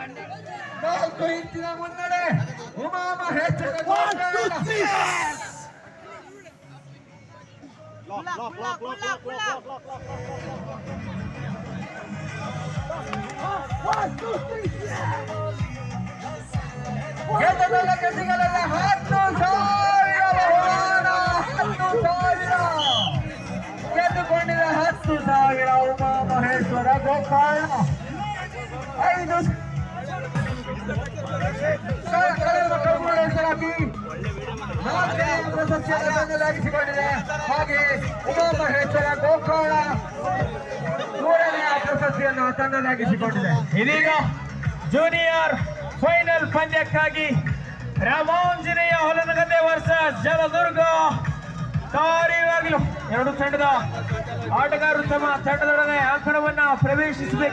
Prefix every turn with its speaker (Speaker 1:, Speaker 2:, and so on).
Speaker 1: 4 ಇಂಚಿನ ಮುನ್ನಡೆ ಉಮಾ ಮಹೇಶ್ವರ ಗೆದ್ದದೊಳಗೆ ಸಿಗಲಿಲ್ಲ 10,000 ಬಹುಮಾನ 10,000 ಗೆದ್ದುಕೊಂಡಿದೆ 10,000 ಉಮಾ ಮಹೇಶ್ವರ ಗೋಪಾಲ 5 ಪ್ರಶಸ್ತಿಯಾಗಿಸಿಕೊಂಡಿದೆ. ಹಾಗೆ ಉಮಾ ಮಹೇಶ್ವರ ಗೋಪಾಲ 3ನೇ ಪ್ರಶಸ್ತಿಯನ್ನು ತನ್ನದಾಗಿಸಿಕೊಂಡಿದೆ.
Speaker 2: ಇದೀಗ ಜೂನಿಯರ್ ಫೈನಲ್ ಪಂದ್ಯಕ್ಕಾಗಿ ರಾಮಾಂಜನೇಯ ಹೊಲನಗದ್ದೆ ವರ್ಸಸ್ ಜಲದುರ್ಗ ಕಾರ್ಯವಾಗಲು ಎರಡು ತಂಡದ ಆಟಗಾರರು ತಮ್ಮ ತಂಡದೊಡನೆ ಅಂಕಣವನ್ನ ಪ್ರವೇಶಿಸಬೇಕು.